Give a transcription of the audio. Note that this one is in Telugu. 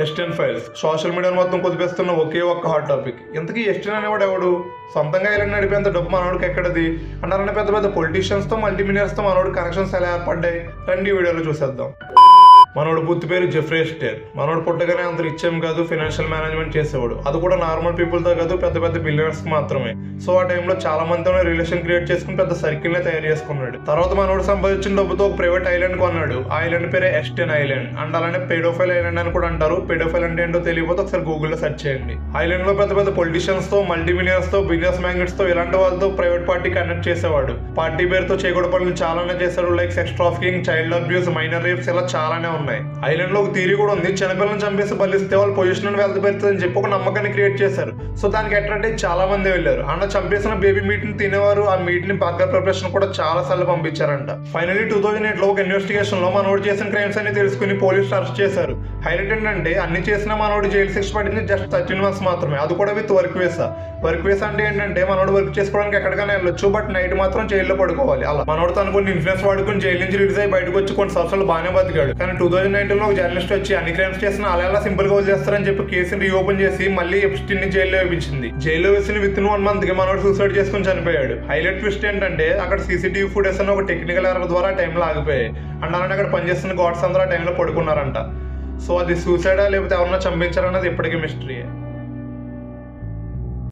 ఎస్టెన్ ఫైల్స్ సోషల్ మీడియా మొత్తం కుదిపేస్తున్న ఒకే ఒక్క హాట్ టాపిక్. ఇంతకీ ఎస్టెన్ అనేవాడు ఎవడు? సొంతంగా ఇలా నడిపేంత డబ్బు మనోడికి ఎక్కడది అన్నారనే పెద్ద పెద్ద పొలిటీషియన్స్తో మల్టీమిలియనర్స్తో మనోడి కనెక్షన్స్ ఎలా ఏర్పడ్డాయి రండి ఈ వీడియోలో చూసేద్దాం. మనోడు పూర్తి పేరు జెఫ్రీ ఎస్టెన్. మనోడు పుట్టగానే అంత రిచ్ ఏం కాదు, ఫైనాన్షియల్ మేనేజ్మెంట్ చేసేవాడు. అది కూడా నార్మల్ పీపుల్తో కాదు, పెద్ద పెద్ద బిలియనర్స్ మాత్రమే. సో ఆ టైంలో చాలా మందితో రిలేషన్ క్రియేట్ చేసుకుని పెద్ద సర్కిల్ నే తయారు చేసుకున్నాడు. తర్వాత మనోడు సంపాదించిన డబ్బుతో ఒక ప్రైవేట్ ఐలాండ్ కొన్నాడు. ఆ ఐలాండ్ పేరే ఎస్టెన్ ఐలాండ్. అండ్ అలానే పెడోఫైల్ ఐలాండ్ అని కూడా అంటారు. పెడోఫైల్ అంటే ఏంటో తెలియకపోతే ఒకసారి గూగుల్లో సెర్చ్ చేయండి. ఐలాండ్ లో పెద్ద పెద్ద పొలిటీషియన్స్ తో, మల్టీ మిలియనర్స్ తో, బిజినెస్ మ్యాగ్నెట్స్ తో ఇలాంటి వాళ్ళతో ప్రైవేట్ పార్టీ కండక్ట్ చేసేవాడు. పార్టీ పేరుతో చేయకూడదు పనులు చాలానే చేశాడు. Like sex trafficking, child abuse, minor rapes ఇలా చాలానే ఉన్నాయి. ఐలాండ్ లో ఒక థియరీ కూడా ఉంది. చిన్నపిల్లలను చంపేసి బలిస్తే వాళ్ళు పొజిషన్ అని వెళ్త పెడుతుందని చెప్పి ఒక నమ్మకాన్ని క్రియేట్ చేశారు. సో దానికి అట్రాక్ట్ అయ్యి చాలా మంది వెళ్ళారు. అన్న చంపేసిన బేబీ మీట్ ని తినేవారు. ఆ మీట్ ని బర్గర్ ప్రిపరేషన్ కూడా చాలా సార్లు పంపించారంట. ఫైనల్లీ 2008 లో ఒక ఇన్వెస్టిగేషన్ లో మనోడు చేసిన క్రైమ్స్ అన్ని తెలుసుకుని పోలీసులు అరెస్ట్ చేశారు. హైలైట్ ఏంటంటే అన్ని చేసిన మనోడు జైలు శిక్ష పడింది జస్ట్ 13 months మాత్రమే. అది కూడా with work visa. Work visa అంటే ఏంటంటే మనోడు వర్క్ చేసుకోవడానికి ఎక్కడికైనా వెళ్ళొచ్చు, బట్ నైట్ మాత్రం జైల్లో పడుకోవాలి. అలా మనోడు తన కొన్ని ఇన్ఫ్లుయెన్స్ వాడుకుని జైలు నుంచి రిలీజ్ అయ్యి బయటకు వచ్చి కొన్ని సంవత్సరాలు బాగానే బతికాడు. కానీ 2019 లో ఒక జర్నలిస్ట్ వచ్చి అన్ని క్రైమ్స్ చేసిన అలా సింపుల్ గా వదిలేస్తారని చెప్పి కేసుని రీఓపెన్ చేసి మళ్ళీ ఎప్స్టీన్ ని జైల్లో వేయించింది. జైల్లో వేసిన విత్ ఇన్ 1 month కి మనోడు సూసైడ్ చేసుకుని చనిపోయాడు. హైలైట్ ట్విస్ట్ ఏంటంటే అక్కడ సీసీటీవీ ఫుటేజ్ అన్న ఒక టెక్నికల్ ఎర్రర్ ద్వారా టైంలో ఆగిపోయాయి. అండ్ అలానే అక్కడ పనిచేస్తున్న గాడ్స్ అందరూ ఆ టైంలో పడుకున్నారంట. సో అది సూసైడా లేకపోతే ఎవరన్నా చంపించారన్నది ఇప్పటికీ మిస్టరీయే.